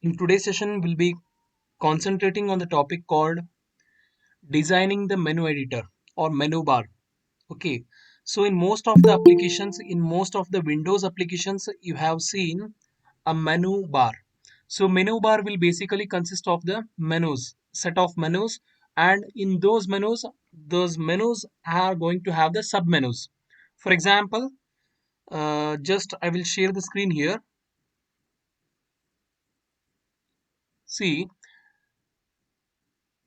In today's session, we'll be concentrating on the topic called designing the menu editor or menu bar. Okay, so in most of the applications, in most of the Windows applications, you have seen a menu bar. So menu bar will basically consist of the menus, set of menus, and in those menus are going to have the sub menus. For example, just I will share the screen here. See,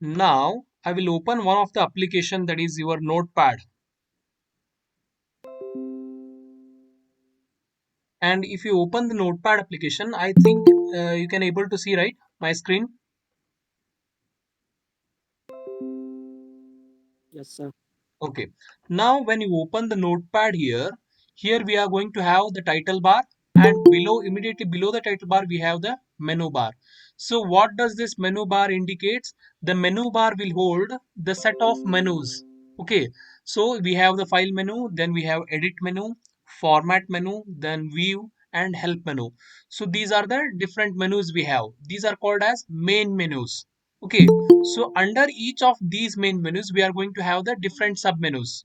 now I will open one of the application, that is your notepad. And if you open the notepad application, I think you can able to see, right, my screen. Yes, sir. Okay, now when you open the notepad here we are going to have the title bar, and below, immediately below the title bar, we have the menu bar. So what does this menu bar indicates? The menu bar will hold the set of menus. Okay, so we have the file menu, then we have edit menu, format menu, then view and help menu. So these are the different menus we have. These are called as main menus. Okay, so under each of these main menus, we are going to have the different sub menus.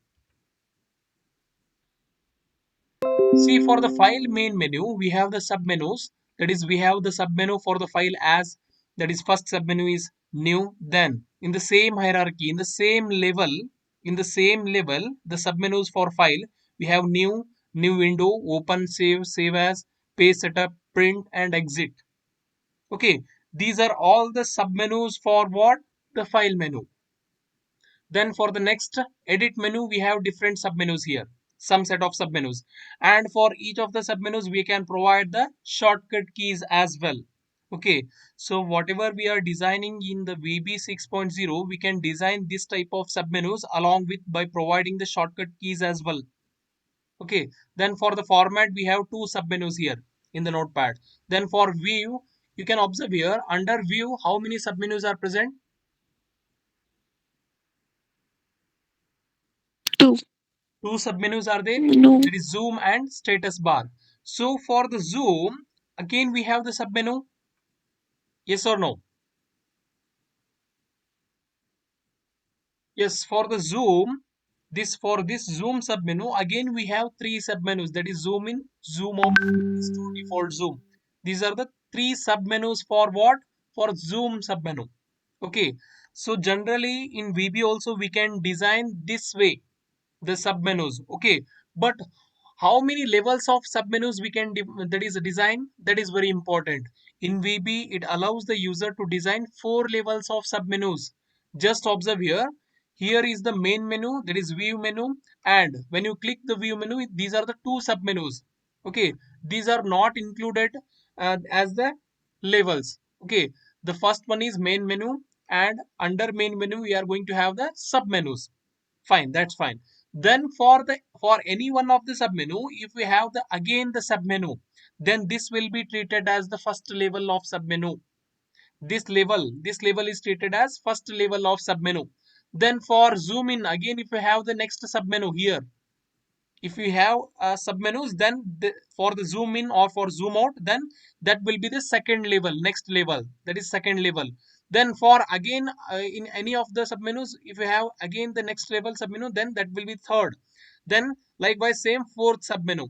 See, for the file main menu, we have the sub menus. That is, we have the sub menu for the file as, that is, first sub menu is new. Then, in the same hierarchy, in the same level, the sub menus for file, we have new, new window, open, save, save as, page setup, print, and exit. Okay, these are all the sub menus for what? The file menu. Then for the next edit menu, we have different submenus here, some set of submenus. And for each of the submenus, we can provide the shortcut keys as well. Okay, so whatever we are designing in the VB 6.0, we can design this type of submenus along with by providing the shortcut keys as well. Okay, then for the format, we have two submenus here in the notepad. Then for view, you can observe here under view how many submenus are present. Two. Two submenus are there. No. There is zoom and status bar. So for the zoom, again we have the submenu. Yes or no? Yes, for the zoom, this zoom submenu, again we have three submenus, that is zoom in, zoom out, these two default zoom. These are the three submenus for what? For zoom submenu. Okay. So generally in VB also we can design this way the submenus. Okay, but how many levels of submenus we can that is design, that is very important. In VB it allows the user to design four levels of submenus. Just observe here, here is the main menu, that is view menu, and when you click the view menu, these are the two submenus. Okay, these are not included as the levels. Okay, the first one is main menu, and under main menu we are going to have the submenus. Fine, that's fine. Then for any one of the submenu, if we have the again the submenu, then this will be treated as the first level of submenu. This level is treated as first level of submenu. Then for zoom in, again if we have the next submenu here, if we have submenus, then for the zoom in or for zoom out, then that will be the second level, next level, that is second level. Then for again in any of the submenus, if we have again the next level submenu, then that will be third. Then likewise same fourth submenu.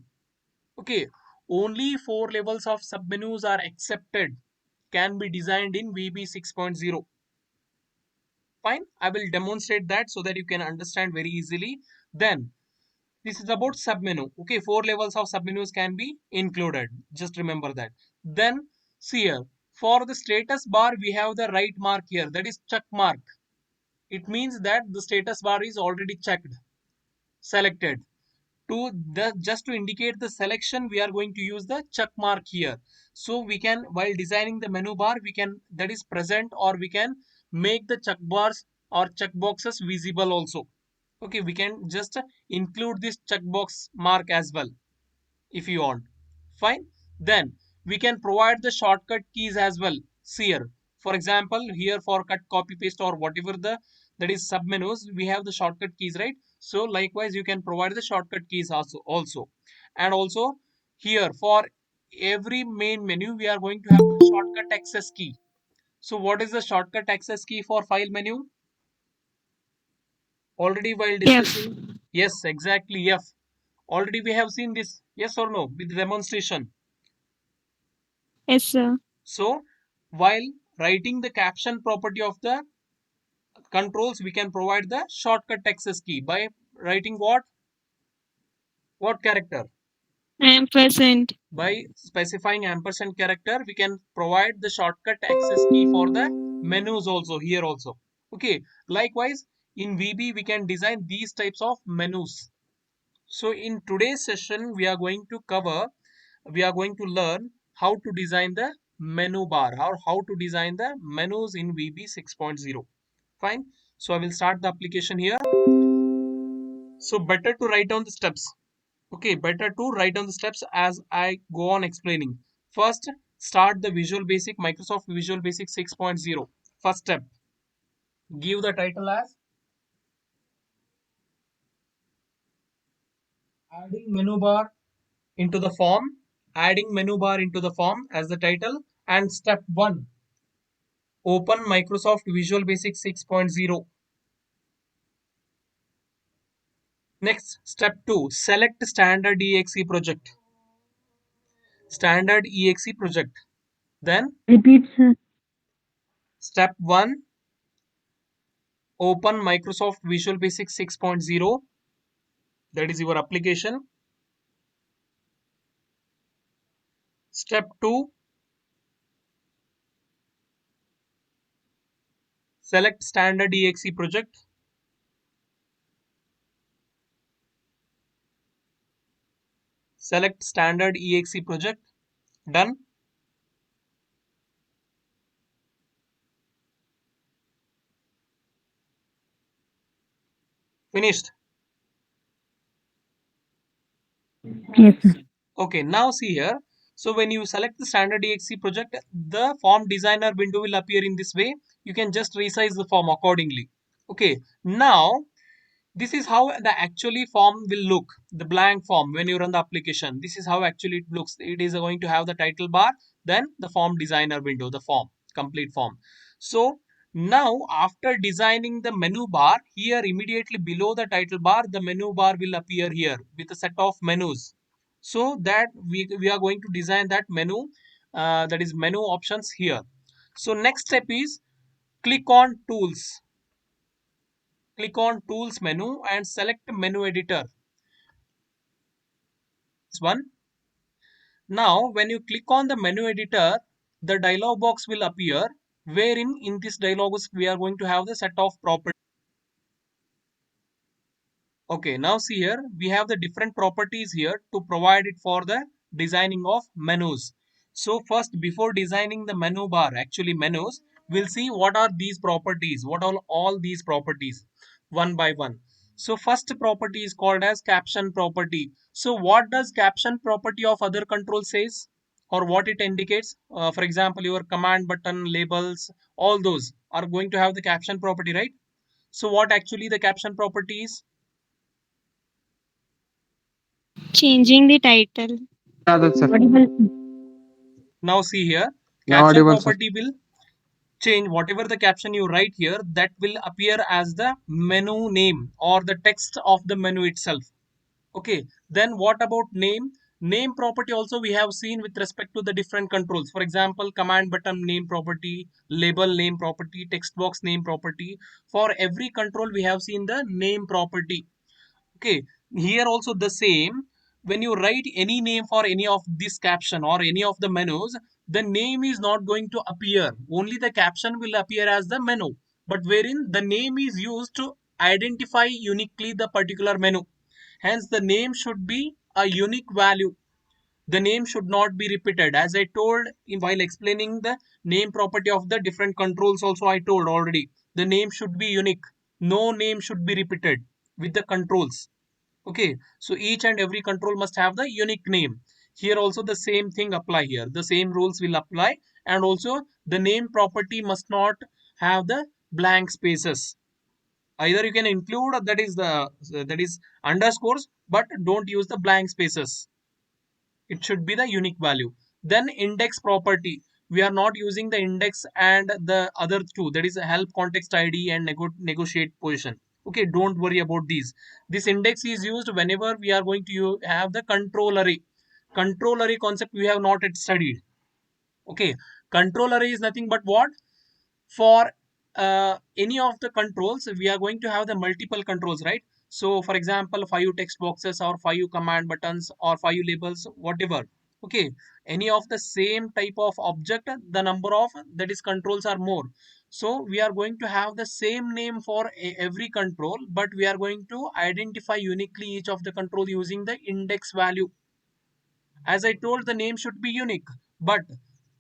Okay, only four levels of submenus are accepted, can be designed in VB 6.0. Fine, I will demonstrate that so that you can understand very easily. Then this is about submenu. Okay, four levels of submenus can be included. Just remember that. Then see here, for the status bar, we have the right mark here, that is check mark. It means that the status bar is already checked, selected. To the just to indicate the selection, we are going to use the check mark here. So we can, while designing the menu bar, we can, that is present, or we can make the check bars or check boxes visible also. Okay, we can just include this checkbox mark as well if you want. Fine. Then we can provide the shortcut keys as well. See here, for example, here for cut, copy, paste, or whatever the, that is submenus, we have the shortcut keys, right? So likewise you can provide the shortcut keys also. And also here for every main menu we are going to have the shortcut access key. So what is the shortcut access key for file menu? Already while F. discussing, yes, exactly, F. Already we have seen this, yes or no, with demonstration. Yes, sir. So while writing the caption property of the controls, we can provide the shortcut access key by writing what character? Ampersand. By specifying ampersand character, we can provide the shortcut access key for the menus also here also. Okay, likewise in VB we can design these types of menus. So in today's session we are going to learn how to design the menu bar or how to design the menus in VB 6.0. Fine. So I will start the application here. So better to write down the steps. Okay, better to write down the steps as I go on explaining. First, start the Visual Basic, Microsoft Visual Basic 6.0. First step, give the title as adding menu bar into the form, adding menu bar into the form as the title. And step 1, open Microsoft Visual Basic 6.0. Next, step 2, select standard exe project. Standard exe project. Then, Repeat, sir. step 1, open Microsoft Visual Basic 6.0. That is your application. Step 2, select standard exe project. Select standard exe project. Done. Finished. Yes, sir. Okay, now see here. So when you select the standard exe project, the form designer window will appear in this way. You can just resize the form accordingly. Okay, now this is how the actually form will look, the blank form when you run the application. This is how actually it looks. It is going to have the title bar, then the form designer window, the form, complete form. So now after designing the menu bar, here immediately below the title bar, the menu bar will appear here with a set of menus. So that we are going to design that menu, that is menu options here. So next step is click on tools. Click on tools menu and select menu editor. This one. Now when you click on the menu editor, the dialog box will appear, wherein in this dialog box we are going to have the set of properties. Okay, now see here, we have the different properties here to provide it for the designing of menus. So first, before designing the menu bar, actually menus, we'll see what are these properties, what are all these properties, one by one. So first property is called as caption property. So what does caption property of other control says, or what it indicates? For example, your command button, labels, all those are going to have the caption property, right? So what actually the caption property is? Changing the title. Audible, sir. Audible. Now see here, Now caption audible, sir. property will change whatever the caption you write here, that will appear as the menu name or the text of the menu itself. Okay, then what about name? Name property also we have seen with respect to the different controls. For example, command button name property, label name property, text box name property. For every control we have seen the name property. Okay, here also the same. When you write any name for any of this caption or any of the menus, the name is not going to appear. Only the caption will appear as the menu, but wherein the name is used to identify uniquely the particular menu. Hence, the name should be a unique value. The name should not be repeated. As I told while explaining the name property of the different controls, also I told already the name should be unique. No name should be repeated with the controls. Okay, so each and every control must have the unique name. Here also the same thing apply here. The same rules will apply, and also the name property must not have the blank spaces. Either you can include that is underscores, but don't use the blank spaces. It should be the unique value. Then index property, we are not using the index and the other two, that is help context id and negotiate position. Okay, don't worry about these. This index is used whenever we are going to have the control array. Control array concept we have not yet studied. Okay, control array is nothing but what? For any of the controls, we are going to have the multiple controls, right? So for example, 5 text boxes or 5 command buttons or 5 labels, whatever. Okay, any of the same type of object, the number of that is controls are more. So we are going to have the same name for every control, but we are going to identify uniquely each of the control using the index value. As I told, the name should be unique, but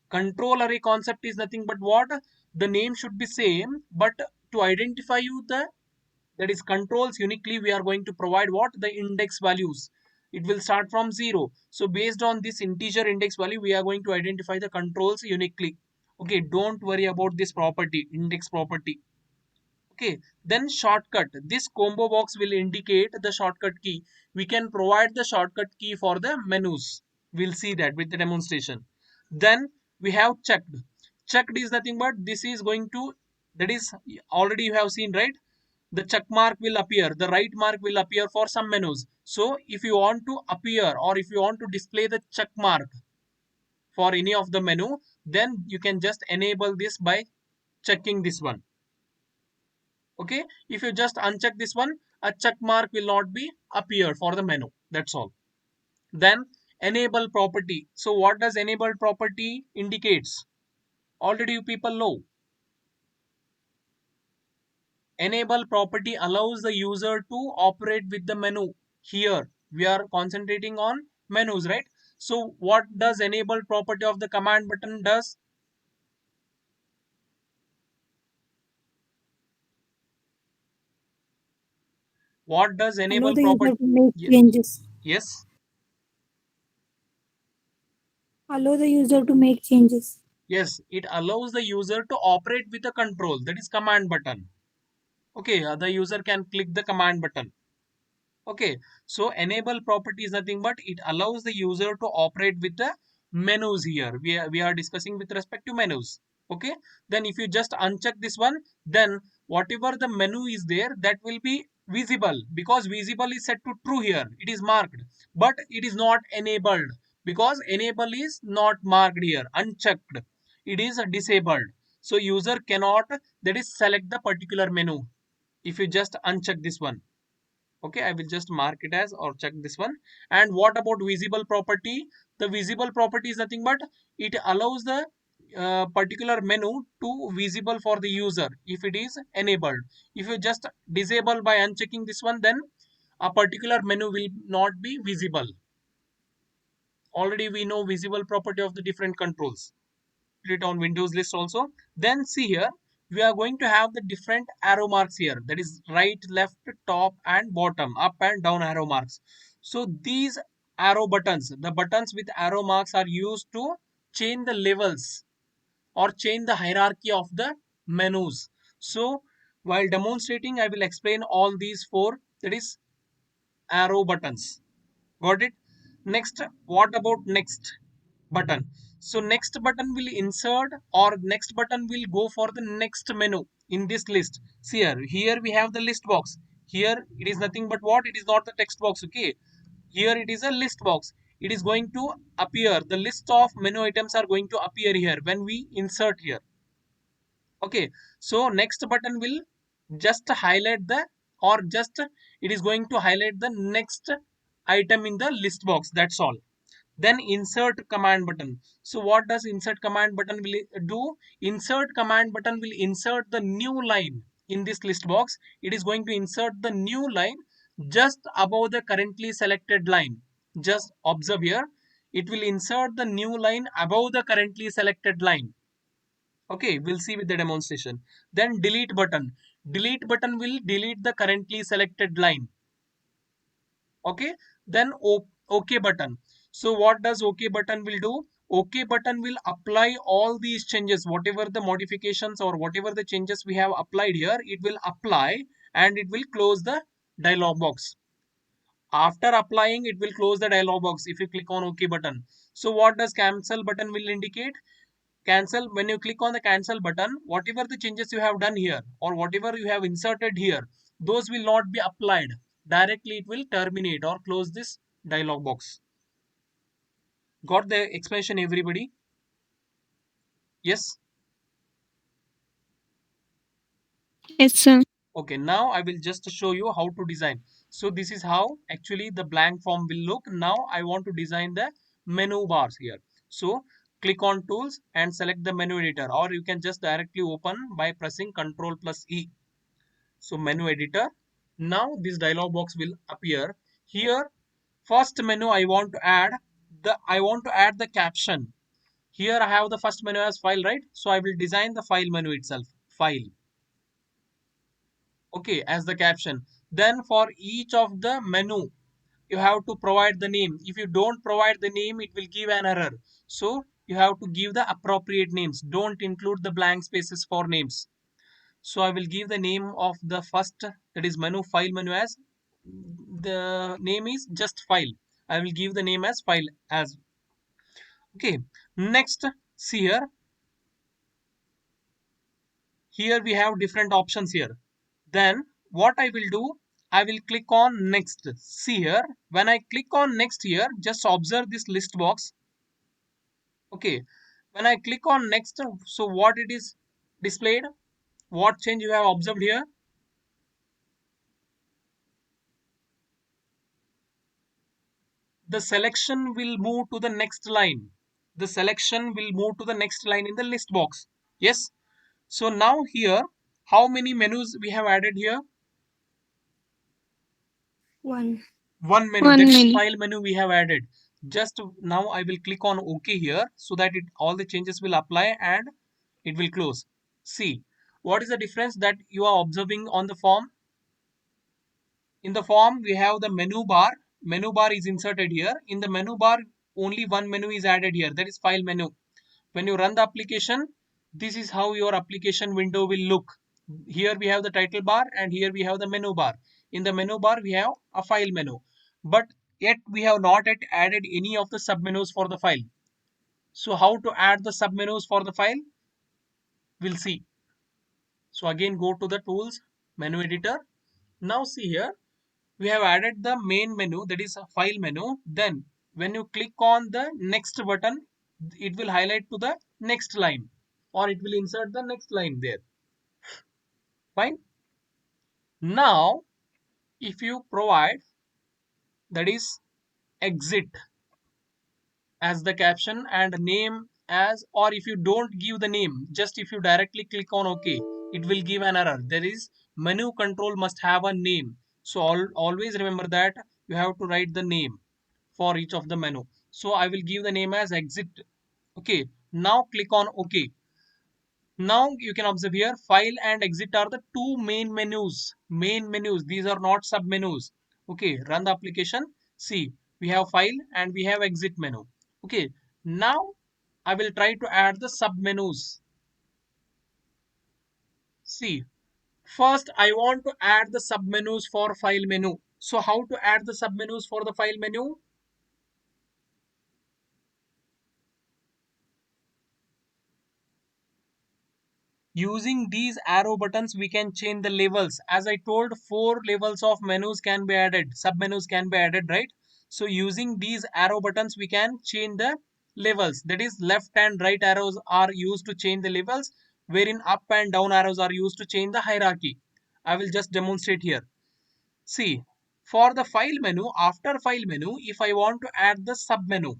control array concept is nothing but what? The name should be same, but to identify you the that is controls uniquely, we are going to provide what? The index values. It will start from 0. So based on this integer index value, we are going to identify the controls uniquely. Okay, don't worry about this property, index property. Okay, then shortcut. This combo box will indicate the shortcut key. We can provide the shortcut key for the menus. We'll see that with the demonstration. Then we have checked. Checked is nothing but this is going to, that is already you have seen, right? The check mark will appear, the right mark will appear for some menus. So if you want to appear or if you want to display the check mark for any of the menu, then you can just enable this by checking this one. Okay, if you just uncheck this one, a check mark will not be appear for the menu, that's all. Then enable property. So what does enable property indicates? Already you people know. Enable property allows the user to operate with the menu. Here we are concentrating on menus, right? So what does enable property of the command button does? What does Allow enable the user property? to make Yes, changes. yes, Allow the user to make changes. yes, it allows the user to operate with a control, that is command button. Okay, the user can click the command button. Okay, so enable property is nothing but it allows the user to operate with the menus. Here we are discussing with respect to menus. Okay, then if you just uncheck this one, then whatever the menu is there, that will be visible, because visible is set to true. Here it is marked, but it is not enabled, because enable is not marked here, unchecked, it is disabled. So user cannot, that is select the particular menu if you just uncheck this one. Okay, I will just mark it as or check this one. And what about visible property? The visible property is nothing but it allows the particular menu to visible for the user if it is enabled. If you just disable by unchecking this one, then a particular menu will not be visible. Already we know visible property of the different controls it on Windows list also. Then see here, we are going to have the different arrow marks here. That is right, left, top and bottom, up and down arrow marks. So these arrow buttons, the buttons with arrow marks are used to change the levels or change the hierarchy of the menus. So while demonstrating, I will explain all these four, that is arrow buttons. Got it? Next, what about next button? So next button will insert or next button will go for the next menu in this list. See here we have the list box. Here it is nothing but what? It is not the text box. Okay, here it is a list box. It is going to appear, the list of menu items are going to appear here when we insert here. Okay, so next button will just highlight the, or just it is going to highlight the next item in the list box, that's all. Then insert command button. So what does insert command button will do? Insert command button will insert the new line in this list box. It is going to insert the new line just above the currently selected line. Just observe here, it will insert the new line above the currently selected line. Okay, we'll see with the demonstration. Then delete button. Delete button will delete the currently selected line. Okay, then OK button. So what does OK button will do? OK button will apply all these changes, whatever the modifications or whatever the changes we have applied here, it will apply and it will close the dialog box. After applying, it will close the dialog box if you click on OK button. So what does cancel button will indicate? Cancel, when you click on the cancel button, whatever the changes you have done here or whatever you have inserted here, those will not be applied. Directly it will terminate or close this dialog box. Got the explanation, everybody? Yes? Yes, sir. Okay, now I will just show you how to design. So this is how actually the blank form will look. Now I want to design the menu bars here. So click on tools and select the menu editor, or you can just directly open by pressing Ctrl plus E. So menu editor. Now this dialog box will appear. Here first menu I want to add the caption. Here I have the first menu as file, right? So I will design the file menu itself. File. Okay, as the caption. Then for each of the menu you have to provide the name. If you don't provide the name, it will give an error. So you have to give the appropriate names. Don't include the blank spaces for names. So I will give the name of the first, that is menu, file menu, as the name is just file. I will give the name as file as. Okay, next, see here we have different options here. Then what I will do, I will click on next. See here, when I click on next here, just observe this list box. Okay, when I click on next, so what it is displayed, what change you have observed here? The selection will move to the next line. The selection will move to the next line in the list box. Yes. So now here, how many menus we have added here? One. One menu, One that is menu. file menu we have added. Just now I will click on OK here so that all the changes will apply and it will close. See, what is the difference that you are observing on the form? In the form, we have the menu bar. Menu bar is inserted here. In the menu bar, only one menu is added here. That is file menu. When you run the application, this is how your application window will look. Here we have the title bar and here we have the menu bar. In the menu bar, we have a file menu. But yet we have not yet added any of the submenus for the file. So how to add the submenus for the file? We'll see. So again, go to the tools, menu editor. Now see here, we have added the main menu, that is a file menu. Then when you click on the next button, it will highlight to the next line or it will insert the next line there. Fine. Now if you provide, that is exit as the caption and name as, or if you don't give the name, just if you directly click on OK, it will give an error. There is menu control must have a name. So always remember that you have to write the name for each of the menu. So I will give the name as exit. Okay, now click on OK. Now you can observe here, file and exit are the two main menus. Main menus, these are not sub menus. Okay, run the application. See, we have file and we have exit menu. Okay, now I will try to add the sub menus. See, first I want to add the sub menus for file menu. So how to add the sub menus for the file menu? Using these arrow buttons, we can change the levels. As I told, 4 levels of menus can be added, sub menus can be added, right? So using these arrow buttons, we can change the levels. That is, left and right arrows are used to change the levels, wherein up and down arrows are used to change the hierarchy. I will just demonstrate here. See, for the file menu, after file menu, if I want to add the sub menu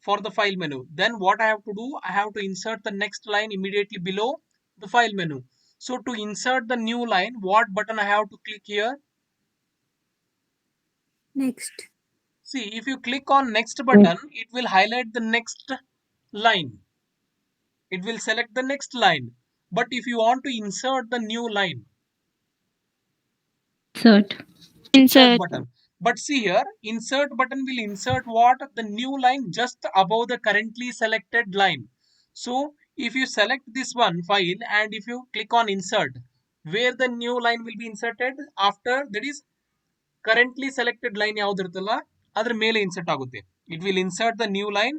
for the file menu, then what I have to do, I have to insert the next line immediately below the file menu. So to insert the new line, what button I have to click here? Next. See, if you click on next button, it will highlight the next line. It will select the next line. But if you want to insert the new line, Insert. insert Insert. button. But see here, insert button will insert what? The new line just above the currently selected line. So if you select this one file and if you click on insert, where the new line will be inserted after, that is currently selected line ಯಾವ್ದಿರುತ್ತಲ್ಲ ಅದ್ರ ಮೇಲೆ insert ಆಗುತ್ತೆ. It will insert the new line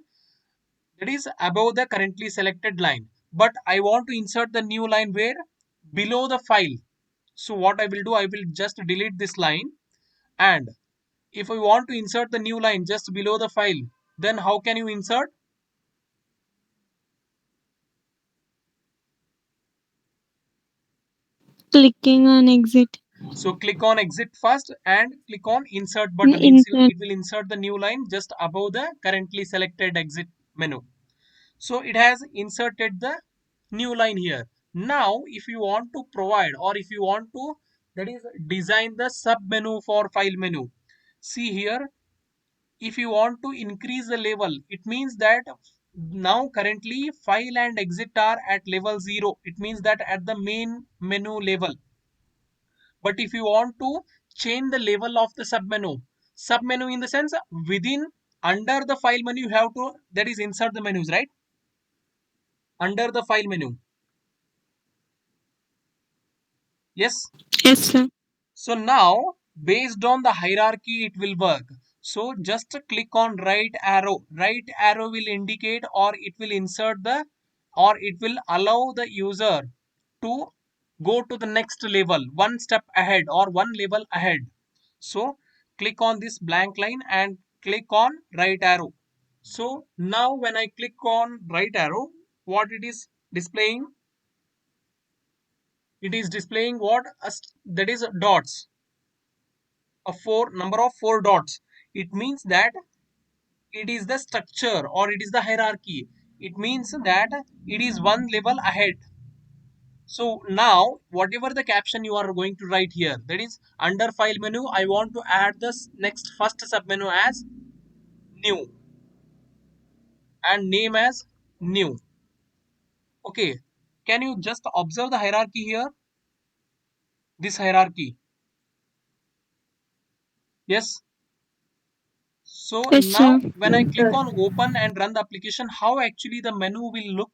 that is above the currently selected line, but I want to insert the new line where below the file. So what I will do, I will just delete this line, and if I want to insert the new line just below the file, then how can you insert? Clicking on exit. So click on exit first and click on insert button. Insert. It will insert the new line just above the currently selected exit menu. So it has inserted the new line here. Now if you want to provide, or if you want to, that is, design the sub menu for file menu, see here, if you want to increase the level, it means that now currently file and exit are at level 0. It means that at the main menu level. But if you want to change the level of the submenu in the sense within, under the file menu, you have to, that is, insert the menus, right? Under the file menu. Yes. Yes, sir. So now based on the hierarchy it will work. So just click on right arrow. Right arrow will indicate, or it will insert the, or it will allow the user to go to the next level, one step ahead or one level ahead. So click on this blank line and click on right arrow. So now when I click on right arrow, what it is displaying? It is displaying what? That is dots. Number of 4 dots. It means that it is the structure, or it is the hierarchy. It means that it is one level ahead. So now whatever the caption you are going to write here, that is under file menu, I want to add this next first submenu as new and name as new. Okay, can you just observe the hierarchy here? This hierarchy. Yes. So Yes, now sir. when I click on open and run the application, how actually the menu will look?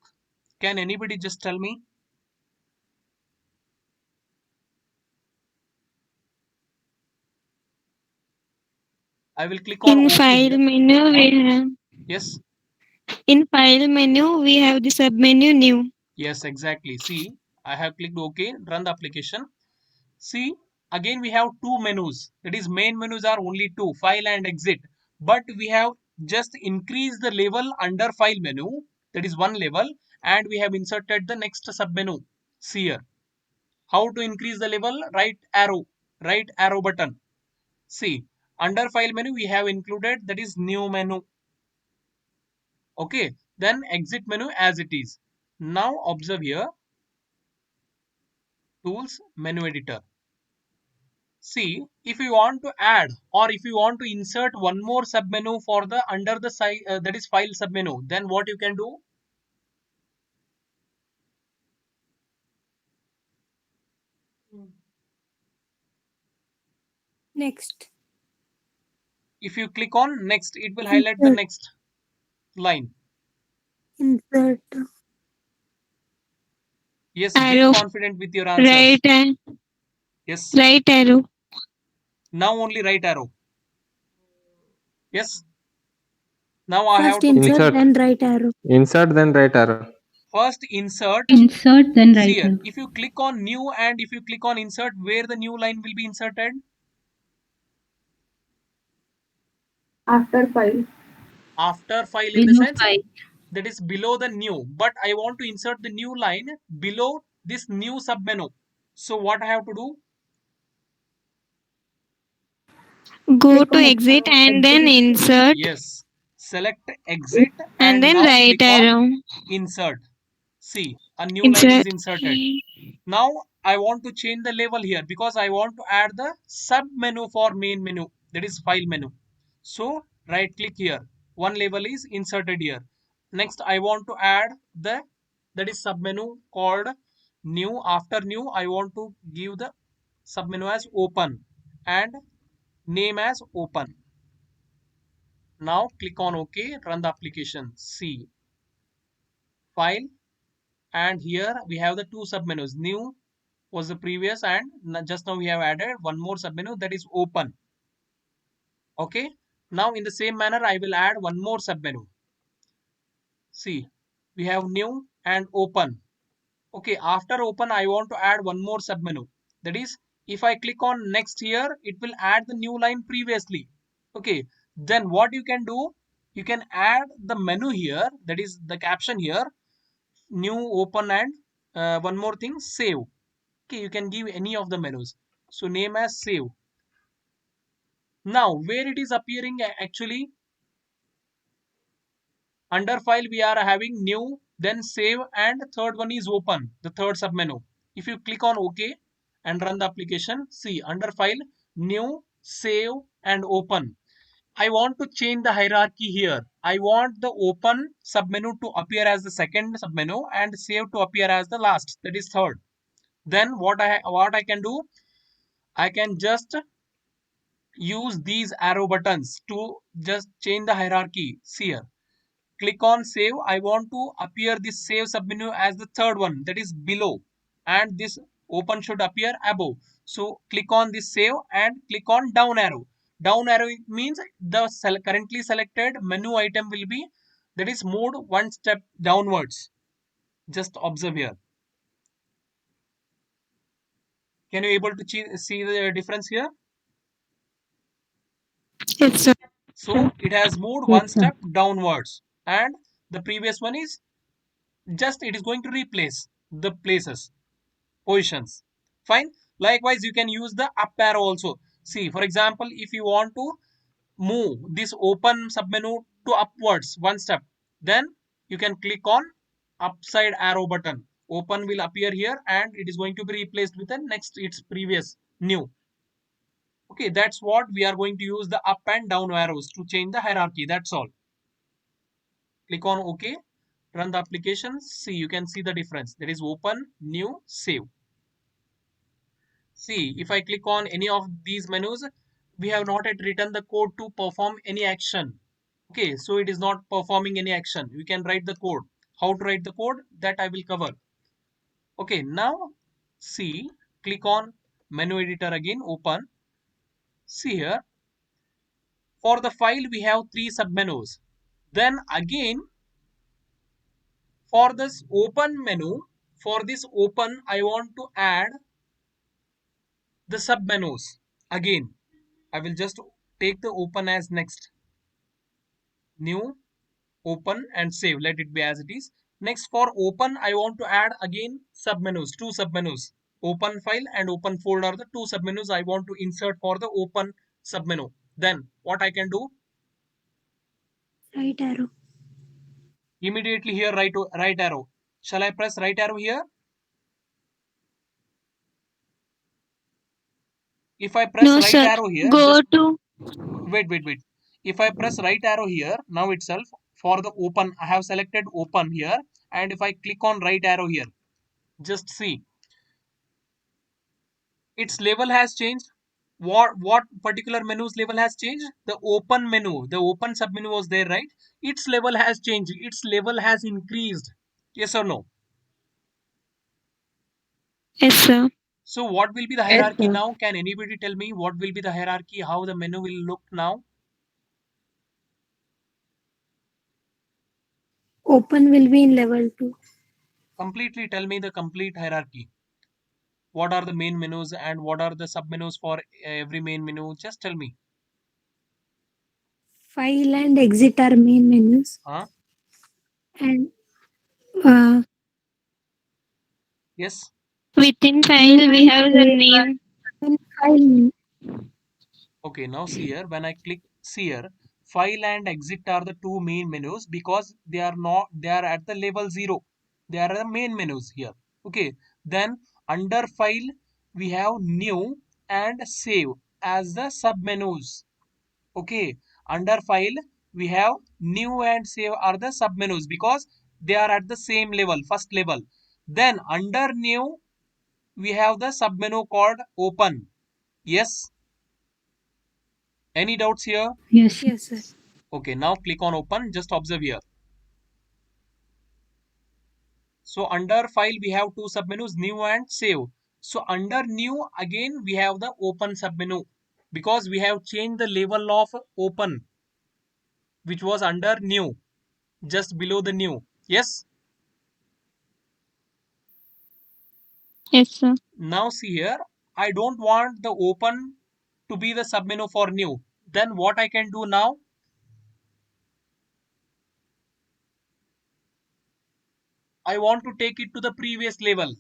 Can anybody just tell me? I will click on In OK file here. menu, we have. Yes. In file menu, we have the submenu new. Yes, exactly. See, I have clicked OK, run the application. See, again we have two menus. That is, main menus are only two, file and exit. But we have just increased the level under file menu. That is one level. And we have inserted the next submenu. See here. How to increase the level? Right arrow button. See, under file menu we have included, that is, new menu. Okay, then exit menu as it is. Now observe here, tools, menu editor. See, if you want to add, or if you want to insert one more submenu for the under the that is file submenu, then what you can do? Next. If you click on next, it will highlight the next line. Insert. Yes, Arrow. be confident with your answers. Yes. Right arrow. Now only right arrow. Yes. Now I have First to insert, then right arrow. Insert, then right arrow. first insert. Insert, then See right here, arrow. if you click on new and if you click on insert, where the new line will be inserted? After file. After file, in the Below sense file. that is below the new, but I want to insert the new line below this new submenu. So what I have to do? Go to exit and then insert. Yes, select exit And then now right click on arrow. insert. See, a new line is Insert. inserted. Now I want to change the level here because I want to add the sub menu for main menu, that is file menu. So right click here, one level is inserted here. Next I want to add the, that is, sub menu called new. After new I want to give the sub menu as open and name as open. Now click on OK, run the application. See, file, and here we have the two submenus. New was the previous, and just now we have added one more submenu, that is open. Okay. Now in the same manner, I will add one more submenu. See, we have new and open. Okay, after open, I want to add one more submenu. That is, if I click on next here, it will add the new line previously. Okay, then what you can do, you can add the menu here, that is the caption here, new, open, and one more thing, save. Okay, you can give any of the menus. So name as save. Now, where it is appearing actually, under file we are having new, then save, and third one is open, the third submenu. If you click on OK and run the application, see under file, new, save, and open. I want to change the hierarchy here. I want the open submenu to appear as the second submenu and save to appear as the last, that is third. Then what I can do, I can just use these arrow buttons to just change the hierarchy. See here, click on save. I want to appear this save submenu as the third one, that is below, and this open should appear above. So click on this save and click on down arrow. Down arrow means the currently selected menu item will be, that is, moved one step downwards. Just observe here. Can you able to see the difference here? Yes, sir. So it has moved one Yes, sir. step downwards, and the previous one is just, it is going to replace the places, positions. Fine. Likewise, you can use the up arrow also. See, for example, if you want to move this open submenu to upwards one step, then you can click on upside arrow button. Open will appear here and it is going to be replaced with the next, its previous new. Okay, that's what we are going to use the up and down arrows to change the hierarchy. That's all. Click on OK, run the application. See, you can see the difference. That is open, new, save. See, if I click on any of these menus, we have not yet written the code to perform any action. Okay, so it is not performing any action. We can write the code. How to write the code, that I will cover. Okay, now see, click on menu editor again, open. See here, for the file we have three submenus. Then again, for this open menu, for this open, I want to add the submenus. Again, I will just take the open as next. New, open, and save. Let it be as it is. Next, for open, I want to add again submenus, two submenus. Open file and open folder are the two submenus I want to insert for the open submenu. Then what I can do? Right arrow. Immediately here, right arrow. Shall I press right arrow here? If I press No, right sir. arrow here, Go just to. wait. If I press right arrow here, now itself, for the open, I have selected open here. And if I click on right arrow here, just see, its label has changed. What particular menu's label has changed? The open menu, the open submenu was there, right? Its label has changed. Its label has increased. Yes or no? Yes, sir. So what will be the Yes, hierarchy sir. now? Can anybody tell me what will be the hierarchy? How the menu will look now? Open will be in level 2. Completely tell me the complete hierarchy. What are the main menus and what are the submenus for every main menu? Just tell me. File and exit are main menus. Huh? And uh, Yes. within file, we have the name. In file. Okay, now see here, when I click see here, file and exit are the two main menus because they are at the level 0. They are the main menus here. Okay, then under file we have new and save as the sub menus. Okay, under file we have new and save are the sub menus because they are at the same level, first level. Then under new we have the sub menu called open. Yes, any doubts here? Yes. Yes, sir. Okay, now click on open. Just observe here. So under file, we have two submenus, new and save. So under new, again, we have the open submenu. because we have changed the level of open, which was under new, just below the new. Yes. Yes, sir. Now see here, I don't want the open to be the submenu for new. Then what I can do now? I want to take it to the previous level.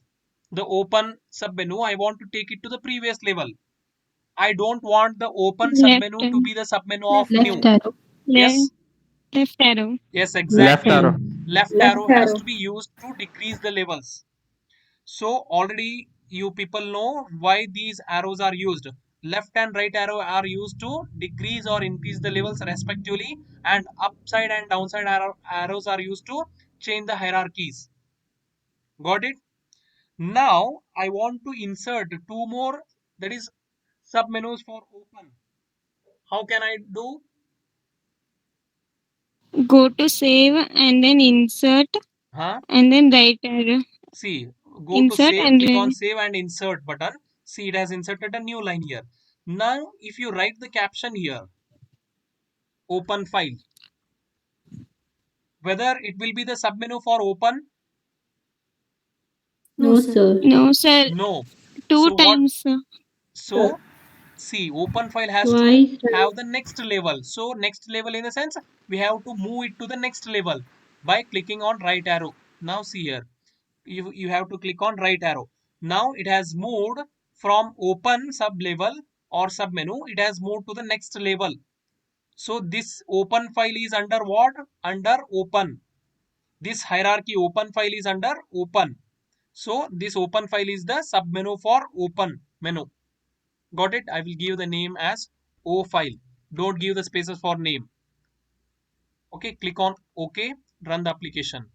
The open submenu, I want to take it to the previous level. I don't want the open Left submenu to and be the submenu of Left new. arrow. left, Yes. left arrow. Yes, Left Left exactly. arrow. arrow. Left Left arrow has arrow. to be used to decrease the levels. So already you people know why these arrows are used. Left and right arrow are used to decrease or increase the levels respectively, and upside and downside arrows are used to change the hierarchies. Got it? Now I want to insert two more, that is submenus for open. How can I do? Go to save and then insert Huh? and then right arrow. See, go to Insert save, and click on then save and insert button. See, it has inserted a new line here. Now, if you write the caption here, open file, whether it will be the submenu for open? No, sir. no, sir. No. Two So what? times, sir. So see, open file has to Twice. have the next level. So next level in the sense, we have to move it to the next level by clicking on right arrow. Now see here, you have to click on right arrow. Now it has moved from open sub level or sub menu, it has moved to the next level. So this open file is under what? Under open. This hierarchy open file is under open. So this open file is the sub menu for open menu. Got it? I will give the name as O file. Don't give the spaces for name. Okay, click on OK, run the application.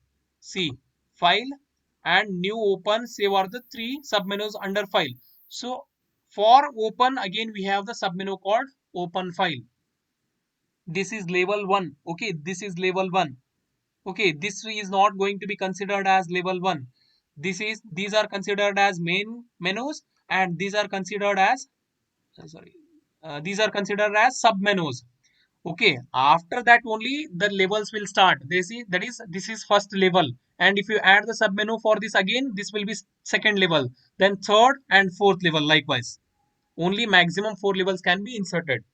See, file and new open save are the three submenus under file. So for open, again we have the submenu called open file. This is level 1. Okay, this is level 1. Okay, this is not going to be considered as level 1. These are considered as main menus, and these are considered as sorry, these are considered as sub menus. Okay, after that only the levels will start. They see, that is, this is first level, and if you add the sub menu for this again, this will be second level, then third and fourth level likewise. Only maximum 4 levels can be inserted.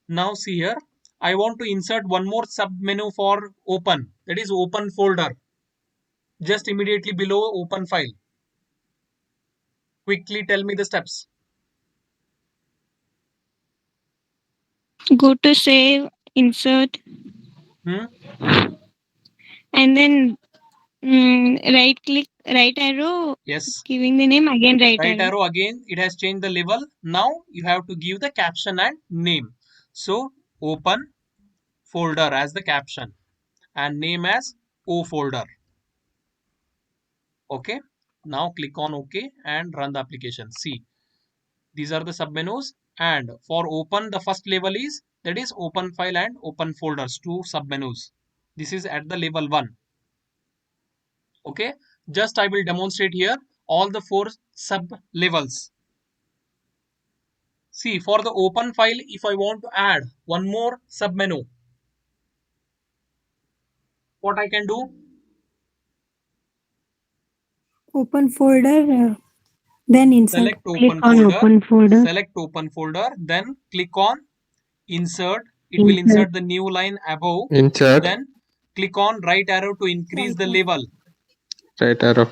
Now see here, I want to insert one more sub menu for open, that is open folder, just immediately below open file. Quickly tell me the steps. Go to save, insert, Hmm? and then right click, right arrow, Yes. giving the name again right Right arrow. arrow again, it has changed the level. Now you have to give the caption and name. So open folder as the caption and name as O folder. Okay. Now click on OK and run the application. See, these are the submenus, and for open the first level is, that is open file and open folders, two submenus. This is at the level 1. Okay. Just I will demonstrate here all the 4 sub levels. See, for the open file, if I want to add one more submenu, what I can do? Open folder, then insert. Select Click open on folder, open folder. select open folder, then click on insert. It will insert the new line above. Insert. Then click on right arrow to increase the level. Right arrow.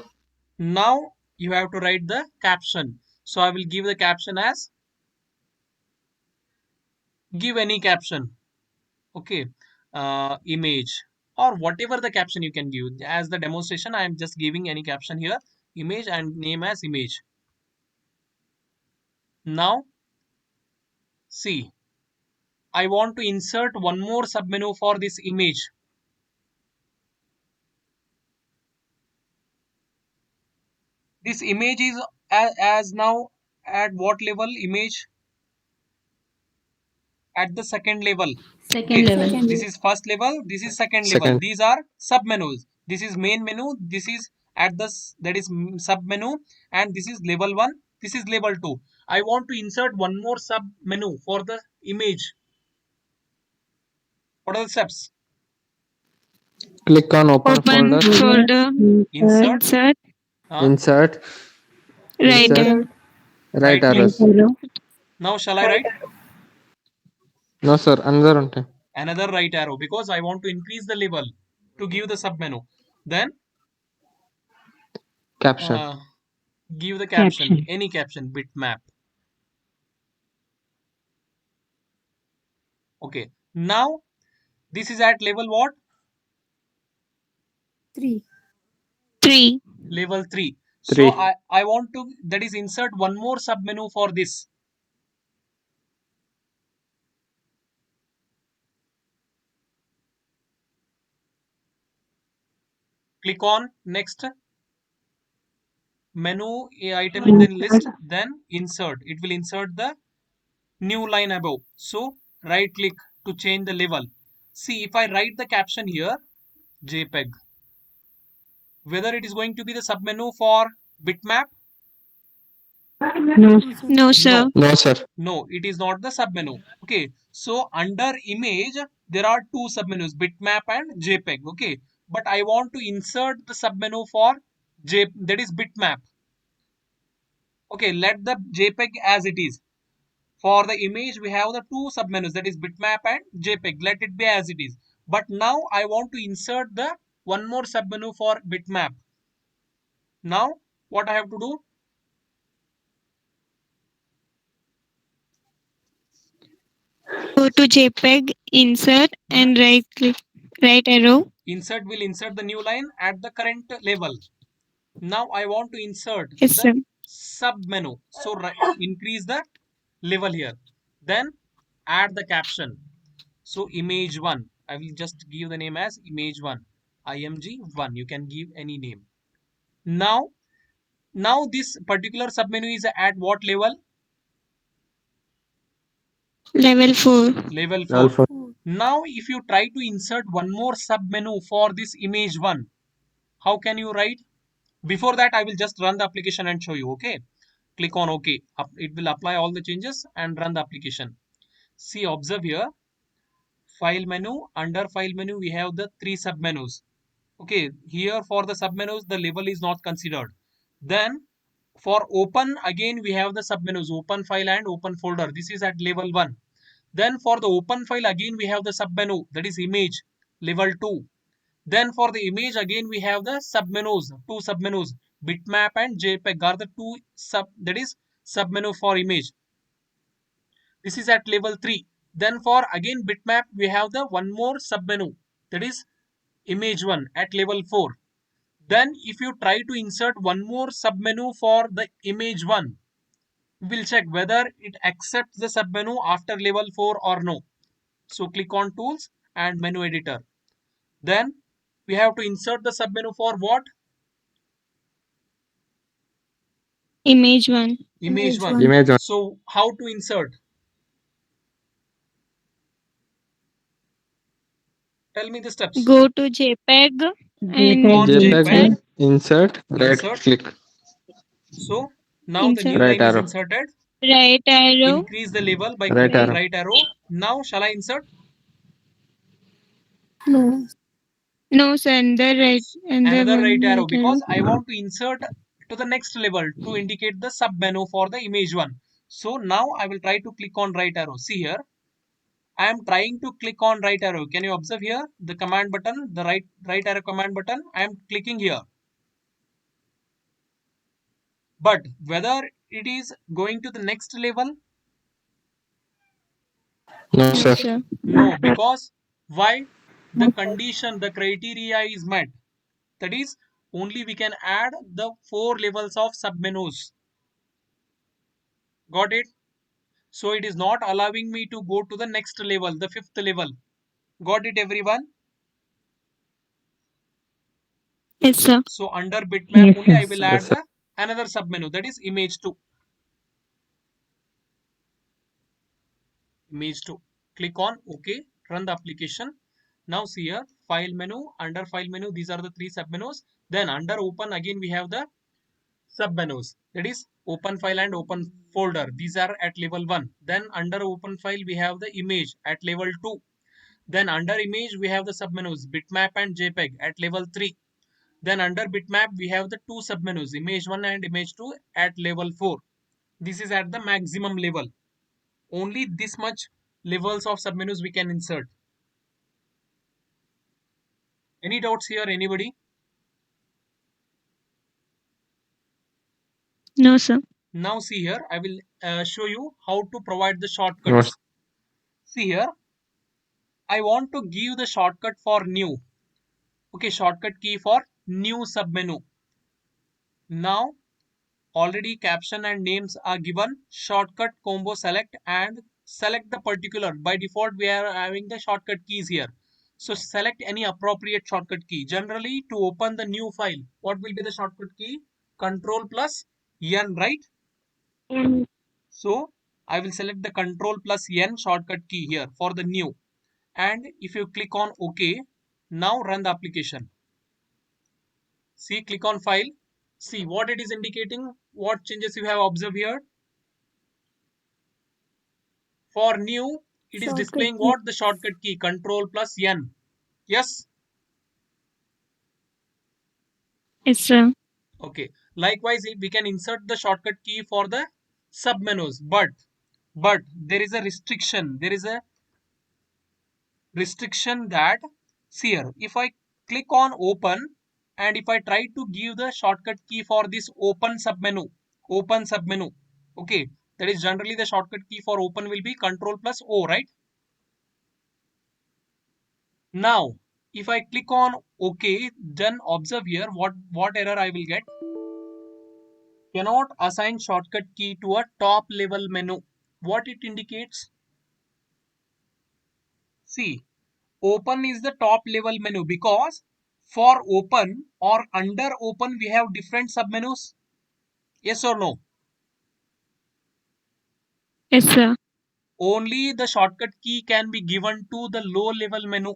Now you have to write the caption. So I will give the caption as, give any caption. Okay, image or whatever the caption you can give. As the demonstration, I am just giving any caption here, image, and name as image. Now see, I want to insert one more submenu for this image. This image is as now at what level? Image at the second level. Second Okay, level. this is first level, this is second level. Second. These are sub menus. This is main menu, this is at the, that is sub menu, and this is level 1, this is level 2. I want to insert one more sub menu for the image. What are the steps? Click on open Open folder, folder. Insert. Insert. insert, Right insert, arrow. right Right click. arrows. Now shall I write No sir, another ఉంటాయి. another right arrow because I want to increase the level to give the sub menu. Then Caption. give the caption, any caption, bitmap. Okay, now this is at level what? 3. 3. Level 3. So Three. I want to, that is, insert one more sub menu for this. Click on next menu item in the list, then insert. It will insert the new line above. So right click to change the level. See, if I write the caption here, JPEG, whether it is going to be the submenu for bitmap? No, sir. No sir. No, it is not the submenu. Okay, so under image there are two submenus, bitmap and JPEG. Okay, but I want to insert the submenu for that is bitmap. Okay, let the JPEG as it is. For the image we have the two submenus, that is bitmap and JPEG. Let it be as it is. But now I want to insert the one more submenu for bitmap. Now what I have to do? Go to JPEG, insert, and right click. Right arrow. Insert will insert the new line at the current level. Now I want to insert Yes, sir. the sub menu. So increase the level here. Then add the caption. So image 1. I will just give the name as image 1. IMG1. You can give any name. Now this particular submenu is at what level? Level 4. Level 4. Alpha. Now if you try to insert one more submenu for this image 1, how can you write? Before that, I will just run the application and show you. Okay, click on OK. It will apply all the changes and run the application. See, observe here, file menu. Under file menu we have the three submenus. Okay, here for the submenus the level is not considered. Then for open, again we have the submenus, open file and open folder. This is at level 1. Then for the open file again we have the submenu, that is image, level 2. Then for the image again we have the submenus, two submenus, bitmap and JPEG are the two submenu for image. This is at level 3. Then for again bitmap we have the one more submenu, that is image 1 at level 4. Then if you try to insert one more submenu for the image 1, we'll check whether it accepts the submenu after level 4 or no. So click on tools and menu editor. Then we have to insert the submenu for what? Image 1. Image 1. Image 1. So how to insert? Tell me the steps. Go to JPEG and on JPEG, JPEG. insert, right Insert. click, So now the new Insert. Right line is arrow. inserted. Right arrow. Increase the level by Right clicking arrow. right arrow. Now shall I insert? No. No, sir. Another right arrow right because I want to insert to the next level to indicate the sub menu for the image 1. So now I will try to click on right arrow. See here, I am trying to click on right arrow. Can you observe here the command button, the right arrow command button? I am clicking here. But whether it is going to the next level? No sir. sir. No, because why? The condition, the criteria is met. That is, only we can add the 4 levels of submenus. Got it? So it is not allowing me to go to the next level, the 5th level. Got it, everyone? Yes, sir. So under bitmap only I will Yes, add sir. the another submenu, that is image 2. Image 2. Click on OK. Run the application. Now see here, file menu. Under file menu, these are the 3 submenus. Then under open again we have the submenus. that is open file and open folder. These are at level 1. Then under open file we have the image at level 2. Then under image we have the submenus bitmap and JPEG at level 3. Then under bitmap we have the two submenus image 1 and image 2 at level 4. This is at the maximum level. Only this much levels of submenus we can insert. Any doubts here, anybody? No, sir. Now see here, I will show you how to provide the No, shortcuts. sir. See here, I want to give the shortcut for new. Okay, shortcut key for new submenu. Now already caption and names are given. Shortcut combo select and select the particular. By default we are having the shortcut keys here. So select any appropriate shortcut key. Generally to open the new file, what will be the shortcut key? Control plus N, right? And So I will select the Control plus N shortcut key here for the new. And if you click on OK, now run the application. See, click on file. See what it is indicating, what changes you have observed here. For new, it is Shortcut displaying key. what? The shortcut key, Control plus N. Yes? yes, sir. Okay. Likewise, we can insert the shortcut key for the submenus, but there is a restriction. There is a restriction that, see here, if I click on open and if I try to give the shortcut key for this open submenu, okay, that is generally the shortcut key for open will be Control plus O, right? Now if I click on OK, then observe here what error I will get. Cannot assign shortcut key to a top level menu. What it indicates? See, open is the top level menu because for open or under open we have different submenus. Yes or no? Yes, sir. Only the shortcut key can be given to the low level menu.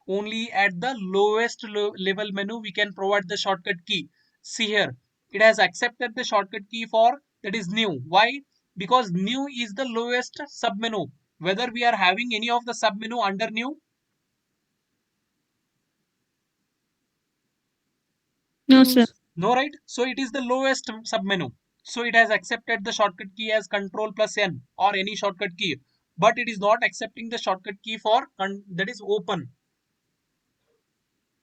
Only at the lowest level menu we can provide the shortcut key. See here, it has accepted the shortcut key for that is new. Why? Because new is the lowest submenu. Whether we are having any of the submenu under new? No, sir. No, right? So it is the lowest submenu. So it has accepted the shortcut key as Control plus N or any shortcut key, but it is not accepting the shortcut key for that is open.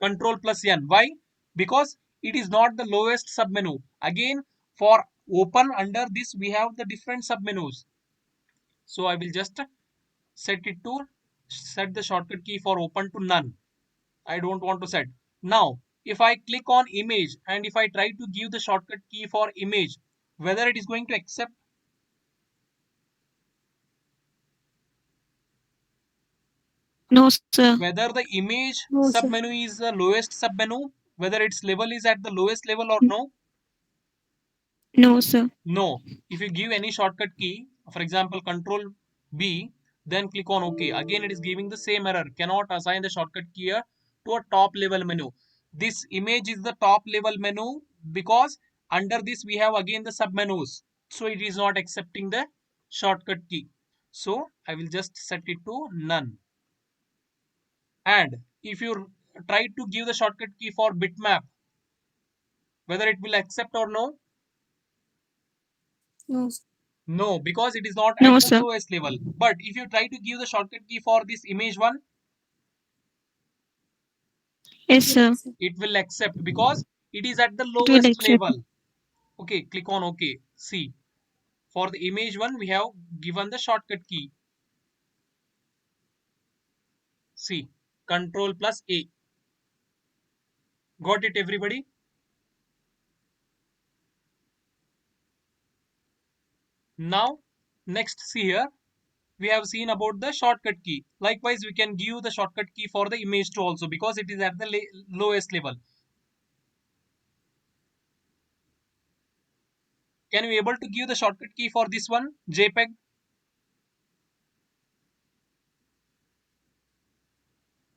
Control plus N. Why? Because it is not the lowest submenu. Again, for open under this we have the different submenus. So I will just set the shortcut key for open to none. I don't want to set. Now, if I click on image and if I try to give the shortcut key for image, whether it is going to accept? No, sir. Whether the image No, sir. submenu is the lowest submenu, whether its level is at the lowest level or no? No, sir. No. If you give any shortcut key, for example, Control B, then click on OK. Again, it is giving the same error. Cannot assign the shortcut key here to a top level menu. This image is the top level menu because under this we have again the submenus. So it is not accepting the shortcut key. So I will just set it to none. And if you try to give the shortcut key for bitmap, whether it will accept or no? No, sir. No, because it is not No, at the sir. lowest level. But if you try to give the shortcut key for this image one, Yes, sir. it will accept because it is at the It will lowest accept. level. Okay, click on OK. See, for the image one, we have given the shortcut key. See, Control plus A. Got it, everybody? Now, next see here. We have seen about the shortcut key. Likewise, we can give the shortcut key for the image 2 also because it is at the lowest level. Can you able to give the shortcut key for this one, JPEG?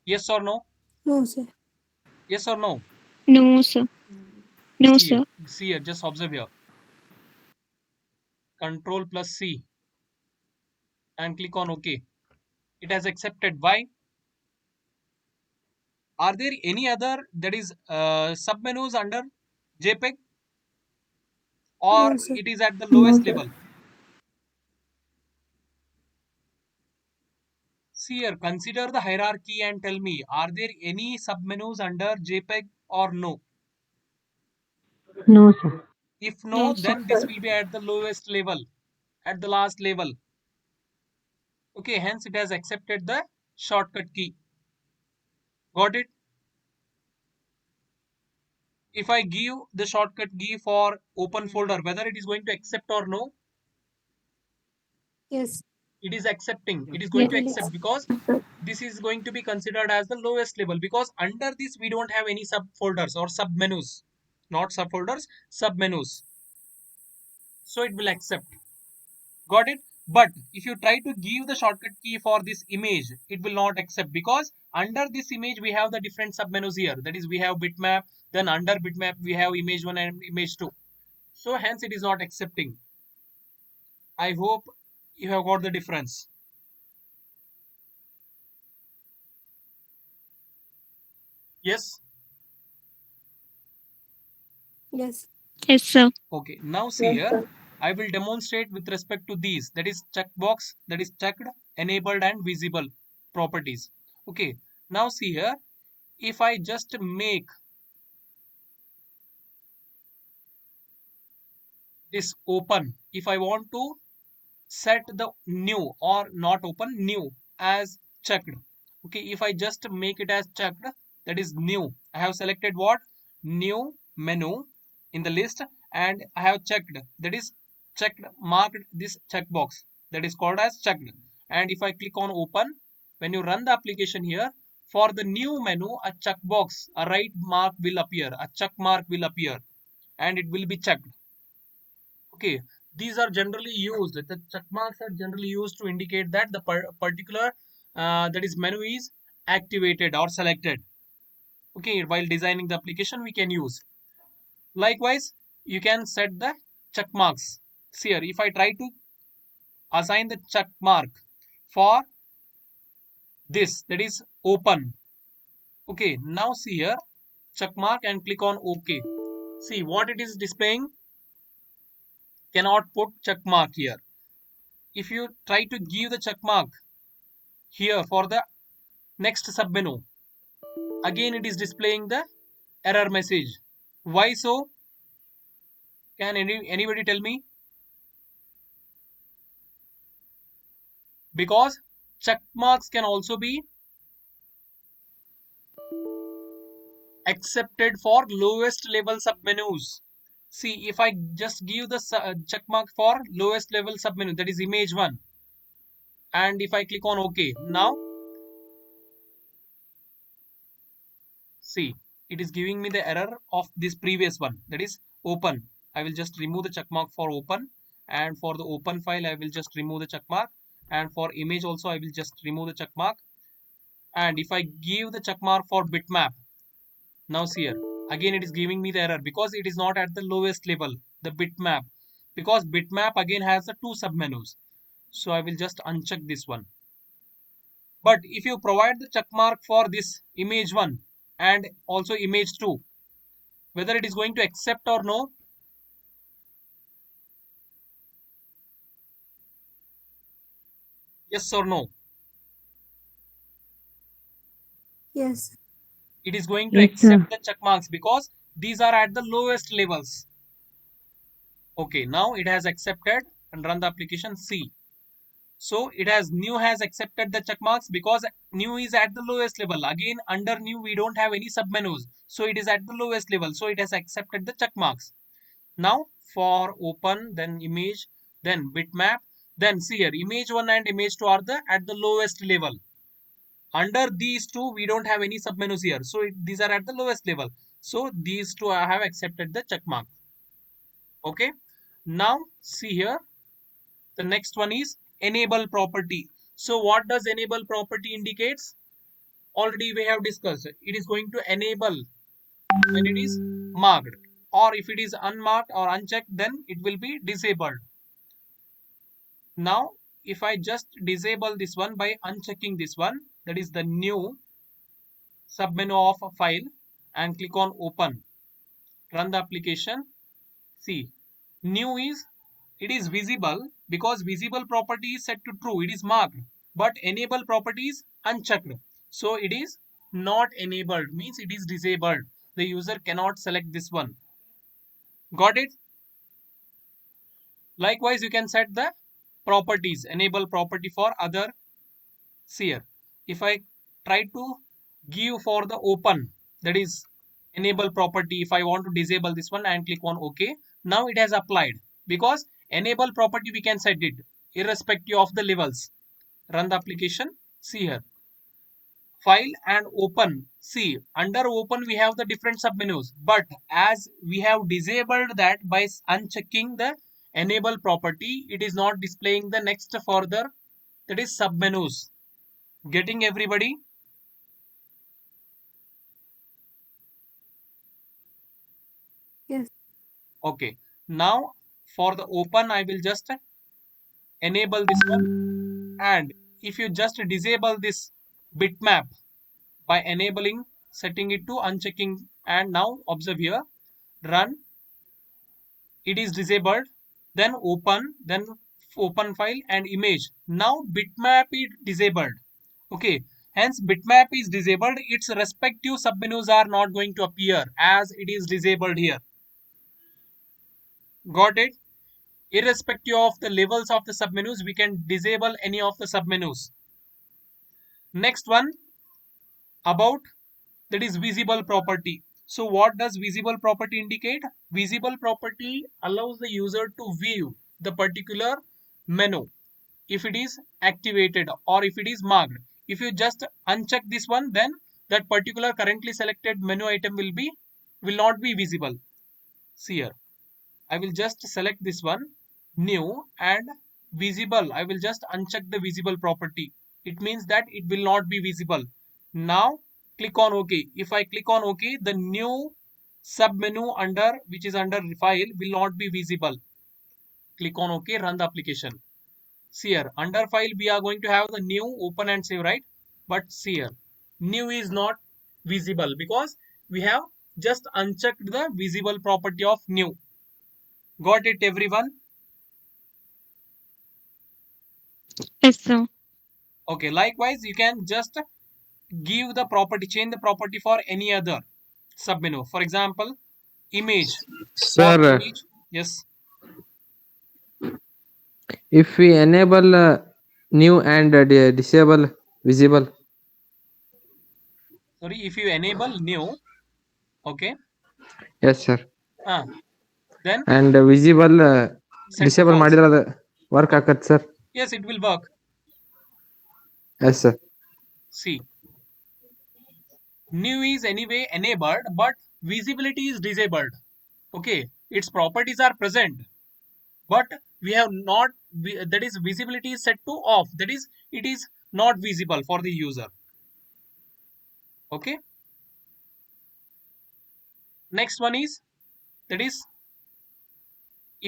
Yes or no? No, sir. Yes or no? No, sir. No, See here, sir. see here, just observe here. Control plus C and click on OK. It has accepted. Why? Are there any other that is submenus under JPEG, or No, sir. it is at the No, lowest sir. level? See here, consider the hierarchy and tell me, are there any submenus under JPEG or no? No, sir. If No, no, sir. then this will be at the lowest level, at the last level. Okay, hence it has accepted the shortcut key. Got it? If I give the shortcut key for open folder, whether it is going to accept or no, Yes. it is accepting. It is going Yes, to It will accept because sir. this is going to be considered as the lowest level, because under this we don't have any subfolders or submenus, not subfolders, submenus. So it will accept. Got it? But if you try to give the shortcut key for this image, it will not accept, because under this image we have the different submenus here. That is, we have bitmap, then under bitmap we have image 1 and image 2. So hence it is not accepting. I hope you have got the difference. Yes? Yes. Yes, sir. Okay, now see Yes, here, sir. I will demonstrate with respect to these, that is checkbox, that is checked, enabled and visible properties. Okay, now see here, if I just make this open, if I want to set the new or not open, new as checked. Okay, if I just make it as checked, that is new. I have selected what? New menu in the list, and I have checked, that is checked, marked this checkbox, that is called as checked. And if I click on open, when you run the application here, for the new menu, a checkbox, a right mark will appear, a check mark will appear, and it will be checked. Okay, these are generally used, the check marks are generally used to indicate that the particular that is menu is activated or selected. Okay, while designing the application we can use. Likewise, you can set the check marks. See here, if I try to assign the check mark for this, that is open. Okay, now see here, check mark and click on OK. See what it is displaying? Cannot put check mark here. If you try to give the check mark here for the next submenu, again it is displaying the error message. Why so? Can anybody tell me? Because check marks can also be accepted for lowest level submenus. See, if I just give the check mark for lowest level submenu, that is image 1, and if I click on OK, now see, it is giving me the error of this previous one, that is open. I will just remove the check mark for open, and for the open file I will just remove the check mark, and for image also I will just remove the check mark. And if I give the check mark for bitmap, now see here, again it is giving me the error because it is not at the lowest level, the bitmap, because bitmap again has the two submenus. So I will just uncheck this one. But if you provide the check mark for this image 1 and also image 2, whether it is going to accept or no? Yes or no? Yes. It is going to Yes, sir. accept the check marks because these are at the lowest levels. Okay, now it has accepted and run the application. C. So it has new has accepted the check marks because new is at the lowest level. Again, under new we don't have any submenus, so it is at the lowest level. So it has accepted the check marks. Now for open, then image, then bitmap, then see here, image 1 and image 2 are the at the lowest level. Under these two we don't have any submenus here, so these are at the lowest level. So these two I have accepted the check mark. Okay, now see here, the next one is enable property. So what does enable property indicates? Already we have discussed, it is going to enable when it is marked, or if it is unmarked or unchecked then it will be disabled. Now if I just disable this one by unchecking this one, that is the new submenu of a file, and click on open, run the application. See, new is, it is visible because visible property is set to true, it is marked, but enable property is unchecked, so it is not enabled, means it is disabled. The user cannot select this one. Got it? Likewise, you can set the properties, enable property for other seer. If I try to give for the open, that is enable property, if I want to disable this one and click on OK, now it has applied, because enable property we can set it irrespective of the levels. Run the application. See here, file and open. See, under open we have the different submenus, but as we have disabled that by unchecking the enable property, it is not displaying the next further, that is submenus. Getting everybody? Yes. Okay. Now for the open, I will just enable this one, and if you just disable this bitmap by enabling, setting it to unchecking, and now observe here, run, it is disabled, then open file and image. Now bitmap is disabled. Okay, hence bitmap is disabled, its respective submenus are not going to appear as it is disabled here. Got it? Irrespective of the levels of the submenus, we can disable any of the submenus. Next one about, that is visible property. So what does visible property indicate? Visible property allows the user to view the particular menu if it is activated or if it is marked. If you just uncheck this one, then that particular currently selected menu item will not be visible. See here, I will just select this one, new, and visible. I will just uncheck the visible property. It means that it will not be visible. Now click on OK. If I click on OK, the new submenu under, which is under file, will not be visible. Click on OK, run the application. See here, under file we are going to have the new, open and save, right? But see here, new is not visible because we have just unchecked the visible property of new. Got it, everyone? Yes, sir. Okay, likewise, you can just give the property, change the property for any other submenu. For example, image. For Sir, image, yes. if we enable new and disable visible. Sorry, if you enable new, okay, Yes, sir. then And visible set to disable false. ಮಾಡಿದ್ರೆ ಅದು work ಆಗತ್ತೆ sir. Yes, it will work. Yes, sir. See, new is anyway enabled, but visibility is disabled. Okay, its properties are present, but we have not, that is visibility is set to off, that is it is not visible for the user. Okay, next one is, that is,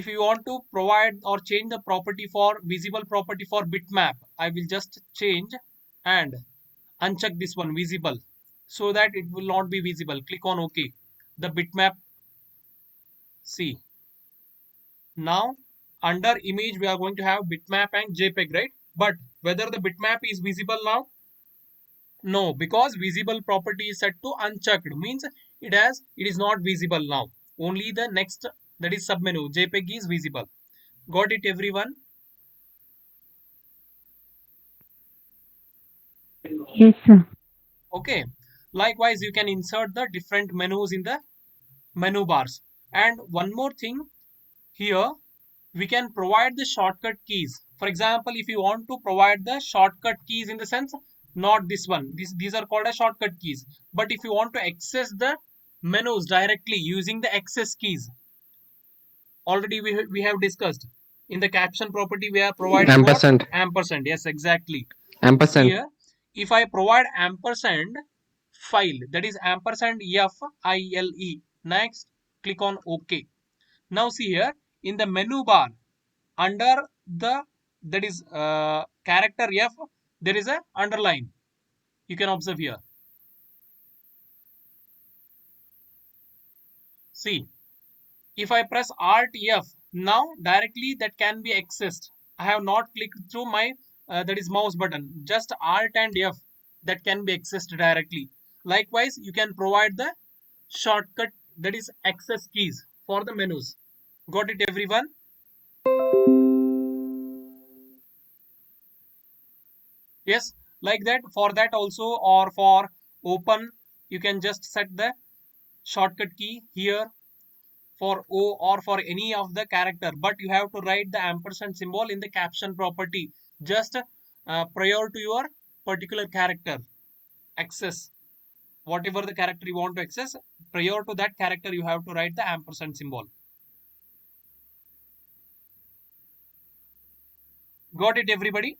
if you want to provide or change the property for visible property for bitmap, I will just change and uncheck this one, visible, so that it will not be visible. Click on OK, the bitmap. See, now under image we are going to have bitmap and JPEG, right? But whether the bitmap is visible now? No, because visible property is set to unchecked, means it is not visible now. Only the next, that is submenu JPEG is visible. Got it, everyone? Yes, sir. Okay, likewise you can insert the different menus in the menu bars. And one more thing here, we can provide the shortcut keys. For example, if you want to provide the shortcut keys, in the sense, not this one, these are called as shortcut keys, but if you want to access the menus directly using the access keys, already we have discussed in the caption property, we are providing Ampersand. what? Ampersand. Yes, exactly. Ampersand. Here, if I provide ampersand file, that is ampersand file, next click on OK. Now see here, in the menu bar, under the that is character F, there is a underline. You can observe here. See, if I press Alt F, now directly that can be accessed. I have not clicked through my that is mouse button. Just Alt and F, that can be accessed directly. Likewise, you can provide the shortcut, that is access keys for the menus. Got it, everyone? Yes, like that. For that also, or for open, you can just set the shortcut key here for O or for any of the character, but you have to write the ampersand symbol in the caption property just prior to your particular character access. Whatever the character you want to access, prior to that character you have to write the ampersand symbol. Got it, everybody?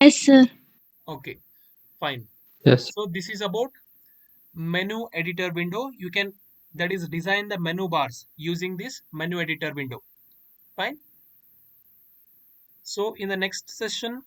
Yes, sir. Okay, fine. Yes. So this is about menu editor window. You can, that is, design the menu bars using this menu editor window. Fine. So in the next session